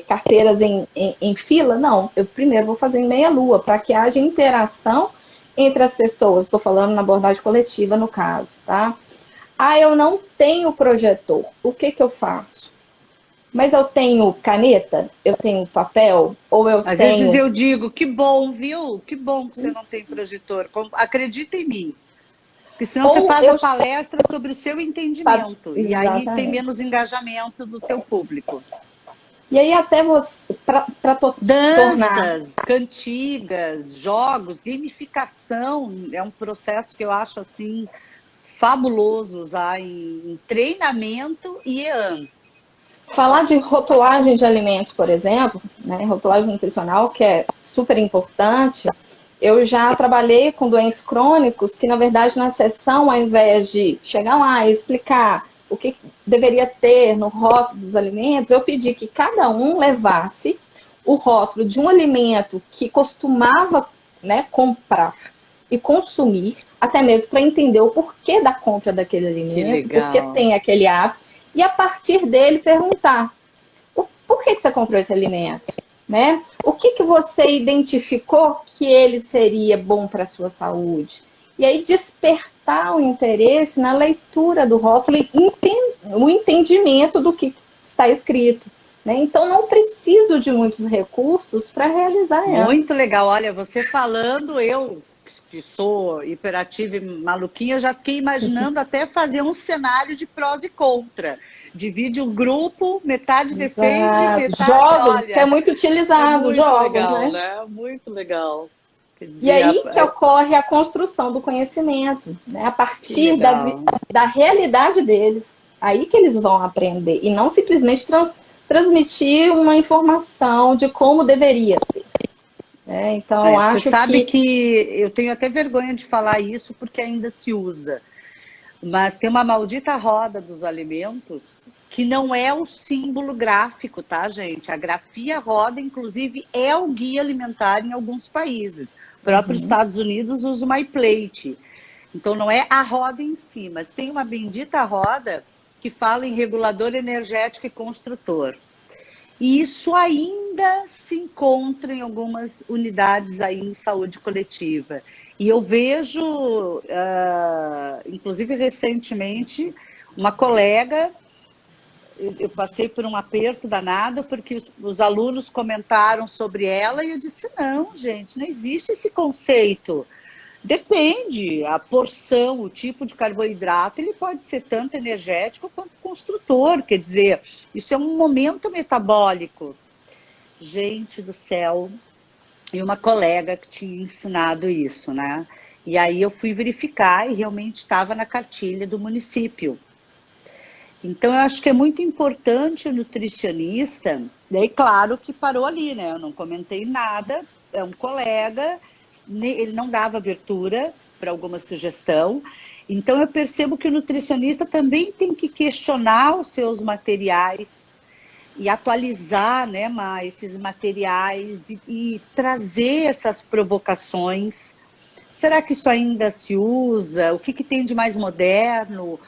S3: Carteiras em fila? Não, eu primeiro vou fazer em meia-lua, para que haja interação entre as pessoas. Estou falando na abordagem coletiva, no caso, tá? Eu não tenho projetor, o que eu faço? Mas eu tenho caneta? Eu tenho papel? Ou eu
S2: Às
S3: tenho...
S2: vezes eu digo, que bom, viu? Que bom que você não tem projetor. Acredita em mim. Porque senão você faz a palestra sobre o seu entendimento. E aí tem menos engajamento do teu público.
S3: E aí até você...
S2: Danças, cantigas, jogos, gamificação. É um processo que eu acho, assim, fabuloso usar em treinamento e EAN.
S3: Falar de rotulagem de alimentos, por exemplo, né, rotulagem nutricional, que é super importante. Eu já trabalhei com doentes crônicos que, na verdade, na sessão, ao invés de chegar lá e explicar o que deveria ter no rótulo dos alimentos, eu pedi que cada um levasse o rótulo de um alimento que costumava, né, comprar e consumir, até mesmo para entender o porquê da compra daquele alimento, porque tem aquele hábito, e a partir dele perguntar, por que você comprou esse alimento? Né? O que você identificou que ele seria bom para a sua saúde? E aí despertar o interesse na leitura do rótulo e o entendimento do que está escrito. Né? Então, não preciso de muitos recursos para realizar ela.
S2: Muito legal. Olha, você falando, eu que sou hiperativa e maluquinha, já fiquei imaginando até fazer um cenário de prós e contra. Divide um grupo, metade defende, metade...
S3: Jogos,
S2: olha,
S3: que é muito utilizado,
S2: muito
S3: jogos,
S2: legal,
S3: né?
S2: Muito legal. Quer dizer,
S3: e aí que ocorre a construção do conhecimento, né? A partir da realidade deles. Aí que eles vão aprender, e não simplesmente transmitir uma informação de como deveria ser. Então,
S2: Você
S3: acho
S2: sabe
S3: que...
S2: que eu tenho até vergonha de falar isso porque ainda se usa. Mas tem uma maldita roda dos alimentos que não é o símbolo gráfico, tá, gente? A grafia roda, inclusive, é o guia alimentar em alguns países. O próprio Estados Unidos usa o MyPlate. Então, não é a roda em si, mas tem uma bendita roda que fala em regulador energético e construtor. E isso ainda se encontra em algumas unidades aí em saúde coletiva. E eu vejo, inclusive recentemente, uma colega, eu passei por um aperto danado, porque os alunos comentaram sobre ela e eu disse, não, gente, não existe esse conceito. Depende, a porção, o tipo de carboidrato, ele pode ser tanto energético quanto construtor, quer dizer, isso é um momento metabólico. Gente do céu, e uma colega que tinha ensinado isso, né? E aí eu fui verificar e realmente estava na cartilha do município. Então, eu acho que é muito importante o nutricionista, daí claro que parou ali, né? Eu não comentei nada, é um colega, ele não dava abertura para alguma sugestão. Então, eu percebo que o nutricionista também tem que questionar os seus materiais e atualizar, né, mais esses materiais e trazer essas provocações. Será que isso ainda se usa? O que tem de mais moderno? O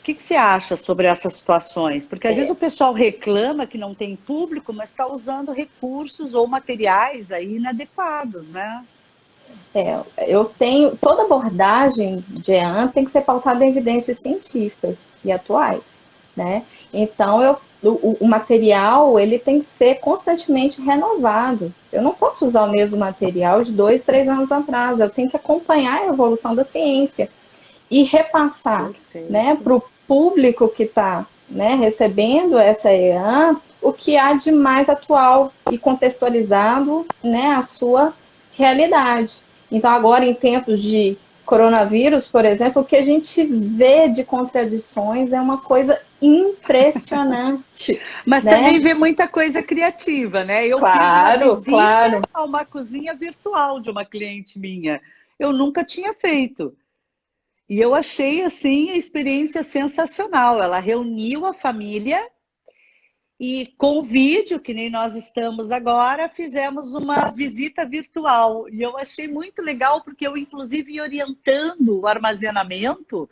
S2: que você acha sobre essas situações? Porque às vezes o pessoal reclama que não tem público, mas está usando recursos ou materiais aí inadequados, né?
S3: Eu tenho... Toda abordagem de EAN tem que ser pautada em evidências científicas e atuais, né? Então, o material, ele tem que ser constantemente renovado. Eu não posso usar o mesmo material de 2, 3 anos atrás. Eu tenho que acompanhar a evolução da ciência e repassar, né, para o público que está, né, recebendo essa EAN, o que há de mais atual e contextualizado, né, a sua realidade. Então, agora, em tempos de coronavírus, por exemplo, o que a gente vê de contradições é uma coisa impressionante.
S2: Mas
S3: né?
S2: também vê muita coisa criativa, né? Eu fiz uma
S3: Claro,
S2: visita
S3: claro.
S2: a uma cozinha virtual de uma cliente minha. Eu nunca tinha feito. E eu achei, assim, a experiência sensacional. Ela reuniu a família e, com vídeo, que nem nós estamos agora, fizemos uma visita virtual. E eu achei muito legal, porque eu, inclusive, ia orientando o armazenamento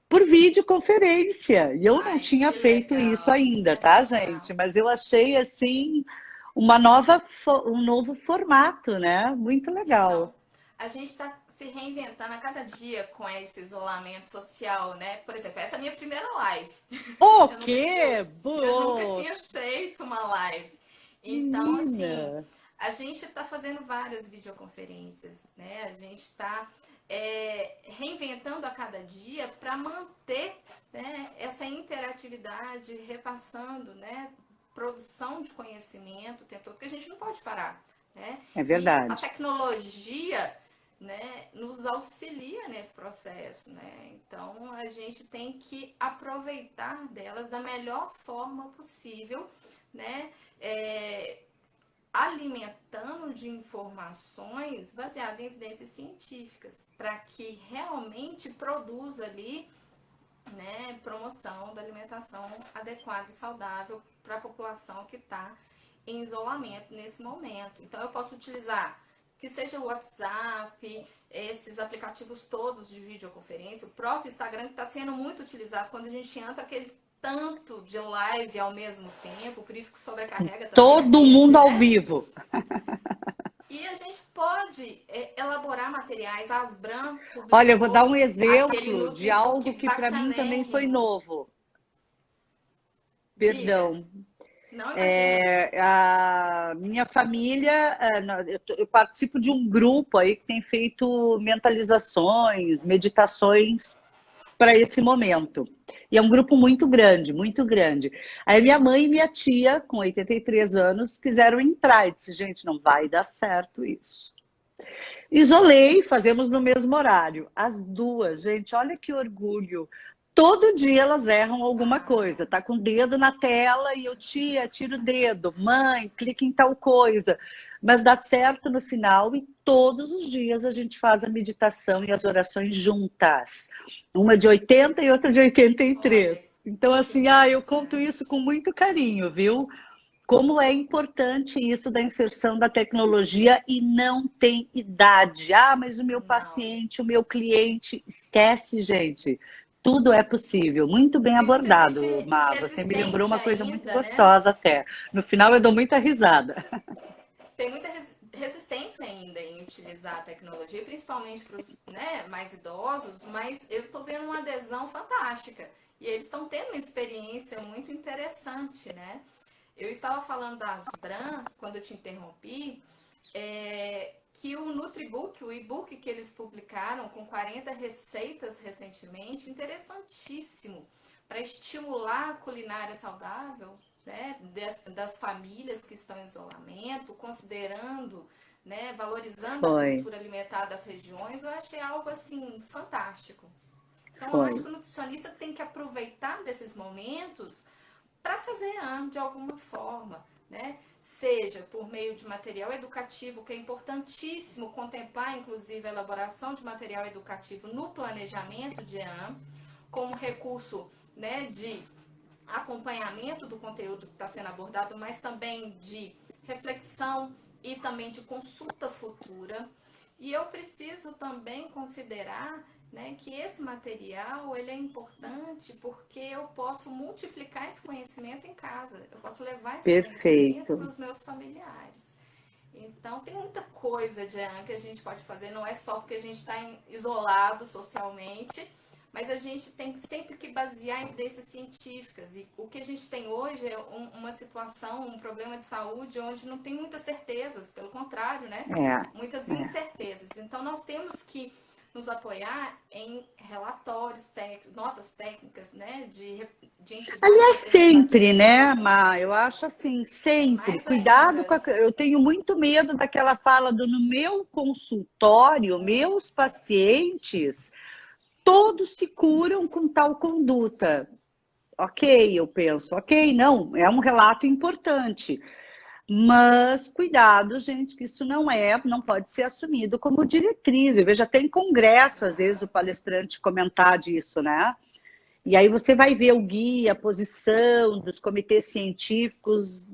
S2: por videoconferência. E eu não tinha
S1: Que
S2: feito isso
S1: legal,
S2: ainda, tá,
S1: sensacional.
S2: gente? Mas eu achei, assim, um novo formato, né? Muito legal.
S1: Então, a gente está se reinventando a cada dia com esse isolamento social, né? Por exemplo, essa é a minha primeira live.
S2: O
S1: Eu nunca tinha,
S2: quê?
S1: eu nunca tinha
S2: Bush,
S1: feito uma live. Então, assim,
S2: menina.
S1: a gente está fazendo várias videoconferências, né? A gente está reinventando a cada dia para manter, né, essa interatividade, repassando, né, produção de conhecimento o tempo todo, porque a gente não pode parar, né?
S2: É
S1: E a
S2: verdade.
S1: tecnologia, né, nos auxilia nesse processo, né? Então a gente tem que aproveitar delas da melhor forma possível, né? Alimentando de informações baseadas em evidências científicas, para que realmente produza ali, né, promoção da alimentação adequada e saudável para a população que está em isolamento nesse momento. Então, eu posso utilizar que seja o WhatsApp, esses aplicativos todos de videoconferência, o próprio Instagram, que está sendo muito utilizado quando a gente entra aquele tanto de live ao mesmo tempo, por isso que sobrecarrega também a
S2: Todo
S1: rede,
S2: mundo ao
S1: né?
S2: vivo.
S1: E a gente pode elaborar materiais. A Asbram
S2: Olha, eu vou dar
S1: publicou
S2: um
S1: aquele
S2: exemplo de
S1: Nutribook
S2: algo que para mim também foi
S1: bacanérrimo.
S2: novo.
S1: Diga,
S2: Perdão.
S1: não imagina.
S2: A minha família, eu participo de um grupo aí que tem feito mentalizações, meditações para esse momento. E é um grupo muito grande, muito grande. Aí minha mãe e minha tia, com 83 anos, quiseram entrar. E disse, gente, não vai dar certo isso. Isolei, fazemos no mesmo horário. As duas, gente, olha que orgulho. Todo dia elas erram alguma coisa. Tá com o dedo na tela e eu, tia, tira o dedo. Mãe, clica em tal coisa. mas dá certo no final e todos os dias a gente faz a meditação e as orações juntas. Uma de 80 e outra de
S1: Olha,
S2: 83. Então,
S1: que
S2: assim, eu conto isso com
S1: interessante.
S2: muito carinho, viu? Como é importante isso da inserção da tecnologia e não tem idade. Mas o meu
S1: Não.
S2: paciente, o meu cliente, esquece, gente. Tudo é possível. Muito bem
S1: Tem muita gente
S2: abordado, Má. Você me lembrou
S1: resistente
S2: uma coisa muito
S1: ainda, né?
S2: gostosa até. No final eu dou muita risada.
S1: Tem muita resistência ainda em utilizar a tecnologia, principalmente para os, né, mais idosos, mas eu estou vendo uma adesão fantástica. E eles estão tendo uma experiência muito interessante, né? Eu estava falando da Asbran, quando eu te interrompi, que o Nutribook, o e-book que eles publicaram com 40 receitas recentemente, interessantíssimo para estimular a culinária saudável, né, das famílias que estão em isolamento, considerando, né, valorizando a
S2: Foi,
S1: cultura alimentar das regiões, eu achei algo assim fantástico. Então, eu acho
S2: foi.
S1: que o nutricionista tem que aproveitar desses momentos para fazer de alguma forma, né? Seja por meio de material educativo, que é importantíssimo contemplar, inclusive, a elaboração de material educativo no planejamento de EAM, como recurso, né, de acompanhamento do conteúdo que está sendo abordado, mas também de reflexão e também de consulta futura. E eu preciso também considerar, né, que esse material ele é importante porque eu posso multiplicar esse conhecimento em casa, eu posso levar esse conhecimento para
S2: Perfeito.
S1: os meus familiares. Então, tem muita coisa, Jean, que a gente pode fazer, não é só porque a gente está isolado socialmente, mas a gente tem sempre que basear em evidências científicas. E o que a gente tem hoje é uma situação, um problema de saúde onde não tem muitas certezas, pelo contrário, né? Muitas
S2: É.
S1: incertezas. Então, nós temos que nos apoiar em relatórios técnicos, notas técnicas, né, de entidades
S2: Aliás, sempre, né,
S1: representativas,
S2: Má? Eu acho assim, sempre.
S1: mais
S2: Cuidado com
S1: ainda.
S2: a... Eu tenho muito medo daquela fala do no meu consultório, meus pacientes, todos se curam com tal conduta. Ok, eu penso, ok, não, é um relato importante. Mas cuidado, gente, que isso não pode ser assumido como diretriz. Eu vejo até em congresso, às vezes, o
S1: Exato.
S2: palestrante comentar disso, né? E aí você vai ver o guia, a posição dos comitês científicos.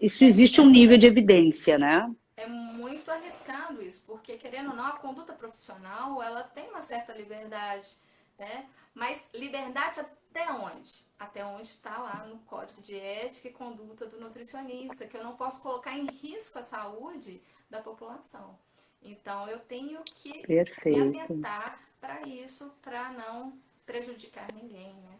S2: Isso
S1: É,
S2: existe um
S1: é,
S2: nível
S1: é,
S2: de evidência, né?
S1: é muito arriscado isso, porque querendo ou não, a conduta profissional, ela tem uma certa liberdade, né? Mas liberdade até onde? Até onde está lá no Código de Ética e Conduta do Nutricionista, que eu não posso colocar em risco a saúde da população. Então, eu tenho que me
S2: Perfeito.
S1: atentar para isso, para não prejudicar ninguém, né?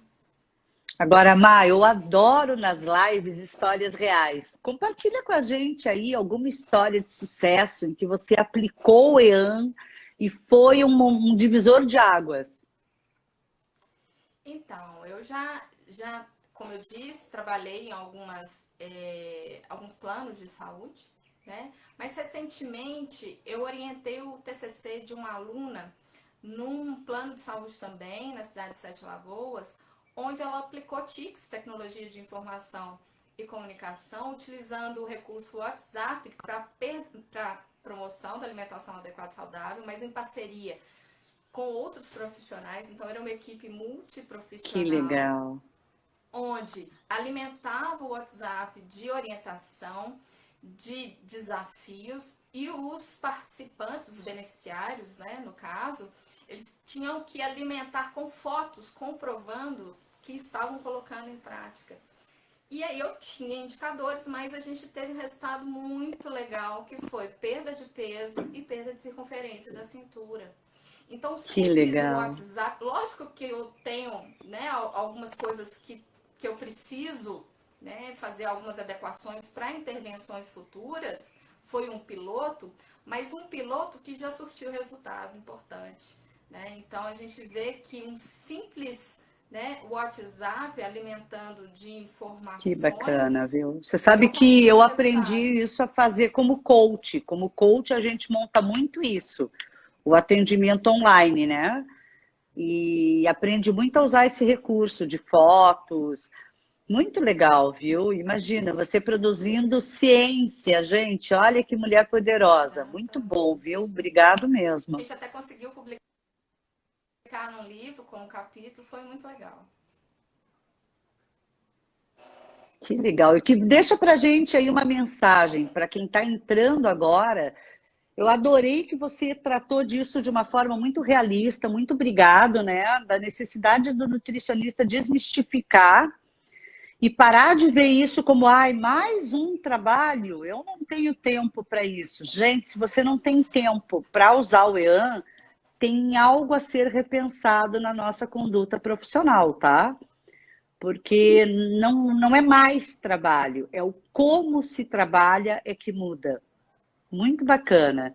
S2: Agora, Má, eu adoro nas lives histórias reais. Compartilha com a gente aí alguma história de sucesso em que você aplicou o EAN e foi um divisor de águas.
S1: Então, eu já, como eu disse, trabalhei em alguns planos de saúde, né? Mas recentemente eu orientei o TCC de uma aluna num plano de saúde também, na cidade de Sete Lagoas, onde ela aplicou TICS, Tecnologia de Informação e Comunicação, utilizando o recurso WhatsApp para promoção da alimentação adequada e saudável, mas em parceria com outros profissionais, então era uma equipe
S2: Que
S1: multiprofissional,
S2: legal.
S1: onde alimentava o WhatsApp de orientação, de desafios, e os participantes, os beneficiários, né, no caso, eles tinham que alimentar com fotos comprovando que estavam colocando em prática. E aí eu tinha indicadores, mas a gente teve um resultado muito legal, que foi perda de peso e perda de circunferência da cintura. Então,
S2: Que
S1: simples o
S2: legal.
S1: WhatsApp. Lógico que eu tenho, né, algumas coisas que eu preciso, né, fazer algumas adequações para intervenções futuras. Foi um piloto, mas um piloto que já surtiu resultado importante. Né? Então, a gente vê que um simples, né, WhatsApp alimentando de
S2: Que bacana,
S1: informações,
S2: viu? Você sabe
S1: eu
S2: que eu
S1: consigo
S2: aprendi
S1: resultados.
S2: isso a fazer como coach. Como coach, a gente monta muito isso, o atendimento online, né? E aprende muito a usar esse recurso de fotos. Muito legal, viu? Imagina, você produzindo ciência, gente. Olha que mulher poderosa. Muito bom, viu?
S1: Exatamente.
S2: Obrigado
S1: A
S2: mesmo.
S1: gente até conseguiu publicar num livro com um capítulo, foi muito legal.
S2: Que legal. E que deixa pra gente aí uma mensagem para quem está entrando agora. Eu adorei que você tratou disso de uma forma muito realista. Muito obrigado, né? Da necessidade do nutricionista desmistificar e parar de ver isso como, ai, mais um trabalho. Eu não tenho tempo para isso. Gente, se você não tem tempo para usar o EAN, tem algo a ser repensado na nossa conduta profissional, tá? Porque não é mais trabalho, é o como se trabalha é que muda. Muito bacana.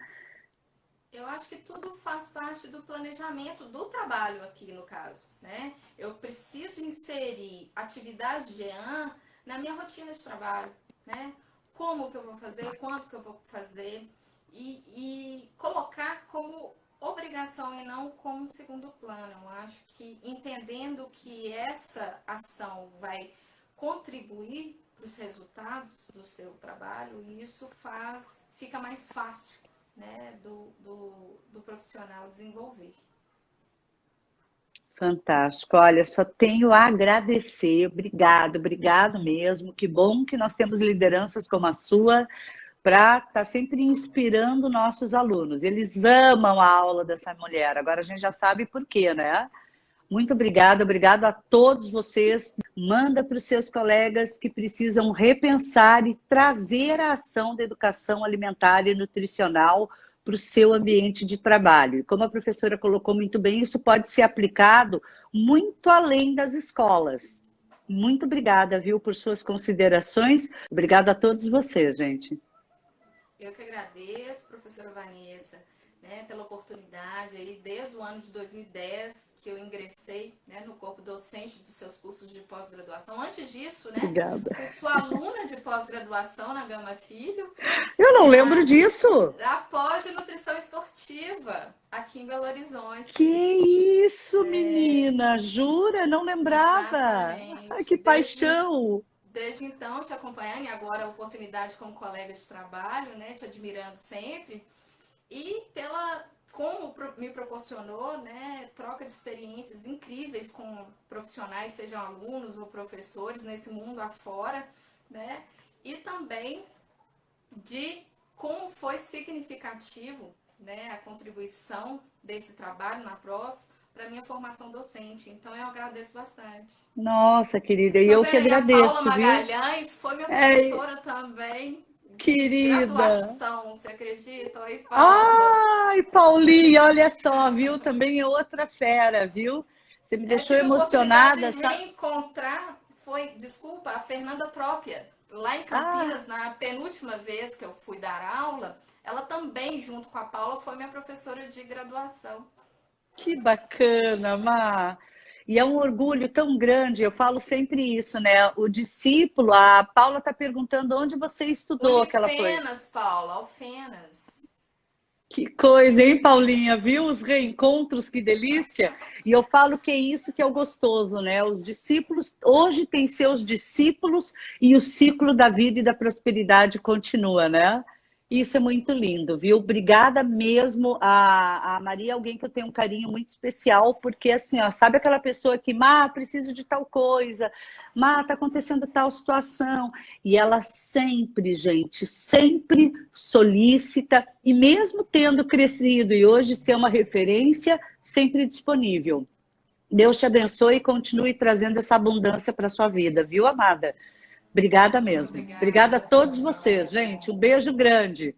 S1: Eu acho que tudo faz parte do planejamento do trabalho aqui, no caso, né? Eu preciso inserir atividades de EAN na minha rotina de trabalho, né? Como que eu vou fazer, quanto que eu vou fazer e colocar como obrigação e não como segundo plano. Eu acho que entendendo que essa ação vai contribuir para os resultados do seu trabalho, isso fica mais fácil, né, do profissional desenvolver.
S2: Fantástico. Olha, só tenho a agradecer. Obrigado, obrigado mesmo. Que bom que nós temos lideranças como a sua para estar sempre inspirando nossos alunos. Eles amam a aula dessa mulher. Agora a gente já sabe por quê, né? Muito obrigada, obrigado a todos vocês. Manda para os seus colegas que precisam repensar e trazer a ação da educação alimentar e nutricional para o seu ambiente de trabalho. E como a professora colocou muito bem, isso pode ser aplicado muito além das escolas. Muito obrigada, viu, por suas considerações. Obrigada a todos vocês, gente.
S1: Eu que agradeço, professora Vanessa, né, pela oportunidade, aí, desde o ano de 2010 que eu ingressei, né, no corpo docente dos seus cursos de pós-graduação. Antes disso, né,
S2: Obrigada.
S1: fui sua aluna de pós-graduação na Gama Filho,
S2: Eu não lembro
S1: na,
S2: disso.
S1: na pós de nutrição esportiva, aqui em Belo Horizonte.
S2: Que isso, menina? Jura? Não lembrava. Ai,
S1: Exatamente.
S2: que paixão.
S1: Desde então, te acompanhando, e agora a oportunidade como colega de trabalho, né, te admirando sempre. E como me proporcionou, né, troca de experiências incríveis com profissionais, sejam alunos ou professores, nesse mundo afora, né? E também de como foi significativo, né, a contribuição desse trabalho na PROS para minha formação docente. Então, eu agradeço bastante.
S2: Nossa, querida, e
S1: Tô
S2: eu
S1: vendo
S2: que
S1: aí a Paula
S2: agradeço, viu?
S1: Magalhães, foi minha
S2: É,
S1: professora também de
S2: querida.
S1: graduação, você acredita? Oi, Paula.
S2: Ai, Paulinha, olha só, viu? Também é outra fera, viu? Você me deixou
S1: Tive a oportunidade de
S2: emocionada.
S1: reencontrar, desculpa, a Fernanda Trópia, lá em
S2: Ah,
S1: Campinas, na penúltima vez que eu fui dar aula, ela também, junto com a Paula, foi minha professora de graduação.
S2: que bacana, Má. E é um orgulho tão grande, eu falo sempre isso, né? O discípulo, a Paula está perguntando onde você estudou que ela foi.
S1: Unifenas, Paula, Alfenas.
S2: Que coisa, hein, Paulinha? Viu os reencontros, que delícia? E eu falo que é isso que é o gostoso, né? Os discípulos, hoje tem seus discípulos e o ciclo da vida e da prosperidade continua, né? Isso é muito lindo, viu? Obrigada mesmo a Maria, alguém que eu tenho um carinho muito especial, porque assim, ó, sabe aquela pessoa que, preciso de tal coisa, tá acontecendo tal situação. E ela sempre, gente, sempre solicita, e mesmo tendo crescido e hoje ser uma referência, sempre disponível. Deus te abençoe e continue trazendo essa abundância para sua vida, viu, amada? Obrigada mesmo. Obrigada a
S1: Obrigada.
S2: todos vocês, gente. Um beijo grande.